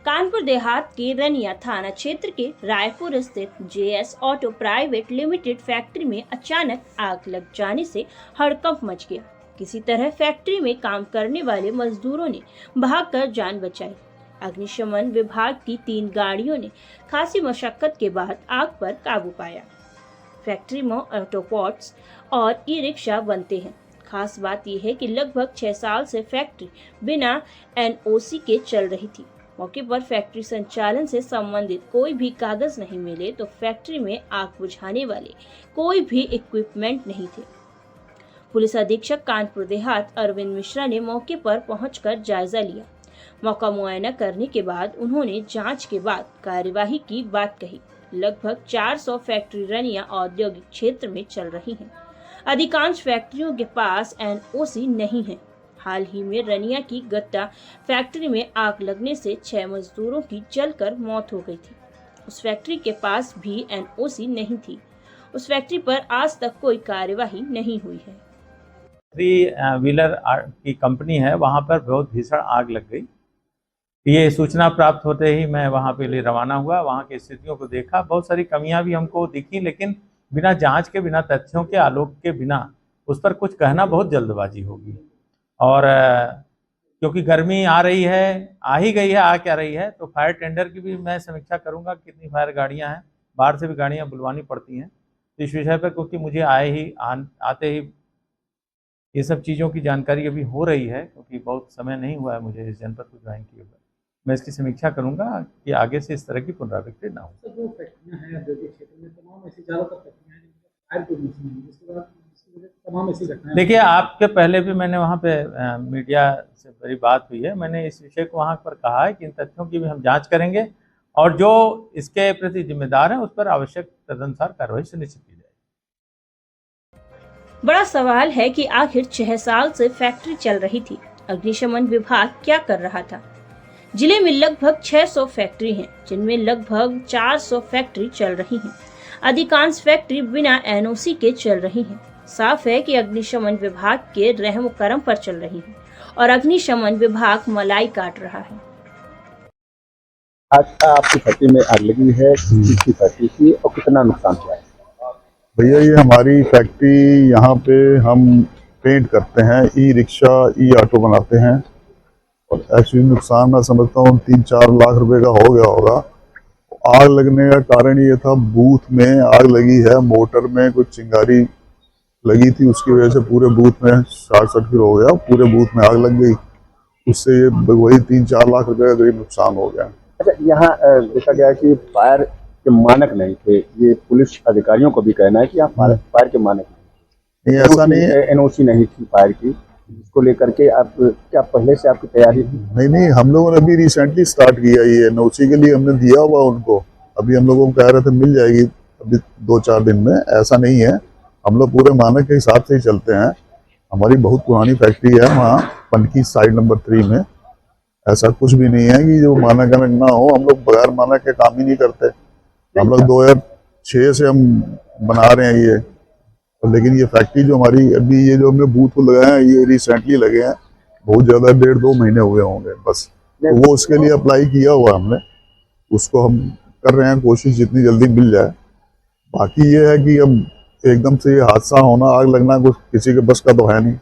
कानपुर देहात के रनिया थाना क्षेत्र के रायपुर स्थित JS auto private limited factory में अचानक आग लग जाने से हड़कंप मच गया। किसी तरह फैक्ट्री में काम करने वाले मजदूरों ने भागकर जान बचाई। अग्निशमन विभाग की 3 गाड़ियों ने खासी मशक्कत के बाद आग पर काबू पाया। फैक्ट्री में ऑटो पार्ट्स और ई रिक्शा बनते हैं। खास बात यह है कि लगभग 6 साल से फैक्ट्री बिना एनओसी के चल रही थी। मौके पर फैक्ट्री संचालन से संबंधित कोई भी कागज नहीं मिले तो फैक्ट्री में आग बुझाने वाले कोई भी इक्विपमेंट नहीं थे। पुलिस अधीक्षक कानपुर देहात अरविंद मिश्रा ने मौके पर पहुंचकर जायजा लिया। मौका मुआयना करने के बाद उन्होंने जांच के बाद कार्यवाही की बात कही। लगभग 400 फैक्ट्री रनिया औद्योगिक क्षेत्र में चल रही हैं। अधिकांश फैक्ट्रियों के पास एनओसी नहीं है। हाल ही में रनिया की गत्ता फैक्ट्री में आग लगने से 6 मजदूरों की जलकर मौत हो गई थी। उस फैक्ट्री के पास भी एनओसी नहीं थी। उस फैक्ट्री पर आज तक कोई कार्यवाही नहीं हुई है। 3 व्हीलर की कंपनी है, वहां पर बहुत भीषण आग लग गई। ये सूचना प्राप्त होते ही मैं वहां पे लिए रवाना हुआ। वहां की स्थितियों को देखा, बहुत सारी कमियां भी हमको दिखी, लेकिन बिना जांच के, बिना तथ्यों के आलोक के बिना उस पर कुछ कहना बहुत जल्दबाजी होगी। और क्योंकि गर्मी आ रही है, आ ही गई है, आ क्या रही है, तो फायर टेंडर की भी मैं समीक्षा करूंगा। कितनी फायर गाड़ियां हैं, बाहर से भी गाड़ियां बुलवानी पड़ती हैं। तो इस विषय पर क्योंकि मुझे आते ही ये सब चीज़ों की जानकारी अभी हो रही है, क्योंकि बहुत समय नहीं हुआ है मुझे इस जनपद को ज्वाइन किए हुए। मैं इसकी समीक्षा करूंगा कि आगे से इस तरह की पुनरावृत्ति ना हो। जो फैक्ट्रियां हैं औद्योगिक क्षेत्र में, तमाम ऐसी ज़्यादातर फैक्ट्रियां हैं जिनका फायर परमिशन नहीं है, जिसके बाद तमाम ऐसी घटनाएं। देखिए, आपके पहले भी मैंने वहाँ पे मीडिया से बड़ी बात हुई है। मैंने इस विषय को वहाँ पर कहा है कि इन तथ्यों की भी हम जांच करेंगे और जो इसके प्रति जिम्मेदार हैं उस पर आवश्यक तदनुसार कार्रवाई सुनिश्चित की जाएगी। बड़ा सवाल है कि आखिर 6 साल से फैक्ट्री चल रही थी, अग्निशमन विभाग क्या कर रहा था। जिले में लगभग 600 फैक्ट्री हैं, जिनमें लगभग 400 फैक्ट्री चल रही हैं। अधिकांश फैक्ट्री बिना एनओसी के चल रही हैं। साफ है कि अग्निशमन विभाग के रहम करम पर चल रही है और अग्निशमन विभाग मलाई काट रहा है। आज आपकी फैक्ट्री में आग लगी है, किसकी फैक्ट्री की और कितना नुकसान हुआ है? भैया, ये हमारी फैक्ट्री, यहाँ पे हम पेंट करते हैं, ई रिक्शा, ई ऑटो बनाते हैं। और एक्चुअली नुकसान मैं समझता हूँ 3-4 लाख रुपए का हो गया होगा। आग लगने का कारण ये था, बूथ में आग लगी है, मोटर में कुछ चिंगारी लगी थी, उसकी वजह से पूरे बूथ में शॉर्ट सर्किट हो गया, पूरे बूथ में आग लग गई। उससे ये वही 3-4 लाख रुपए का करीब नुकसान हो गया। अच्छा, यहाँ देखा गया कि फायर के मानक नहीं थे। ये पुलिस अधिकारियों को भी कहना है कि यहाँ फायर के मानक नहीं, ऐसा नहीं है। एनओसी नहीं थी फायर की, इसको लेकर के आप क्या पहले से आपकी तैयारी थी? नहीं, हम लोगों ने अभी रिसेंटली स्टार्ट किया ये एनओसी के लिए, हमने दिया हुआ उनको। अभी हम लोगों को कह रहे थे मिल जाएगी अभी 2-4 दिन में। ऐसा नहीं है, हम लोग पूरे मानक के हिसाब से ही चलते हैं। हमारी बहुत पुरानी फैक्ट्री है वहाँ पनकी साइड नंबर 3 में। ऐसा कुछ भी नहीं है कि जो मानक ना हो। हम लोग बगैर मानक के काम ही नहीं करते। हम लोग 2006 से हम बना रहे हैं ये। लेकिन ये फैक्ट्री जो हमारी अभी, ये जो हमने बूथ लगाए हैं, ये रिसेंटली लगे हैं, बहुत ज़्यादा 1.5-2 महीने हुए होंगे बस। तो वो उसके लिए अप्लाई किया हुआ हमने, उसको हम कर रहे हैं कोशिश जितनी जल्दी मिल जाए। बाकी ये है कि अब एकदम से ये हादसा होना, आग लगना, कुछ किसी के बस का तो है नहीं।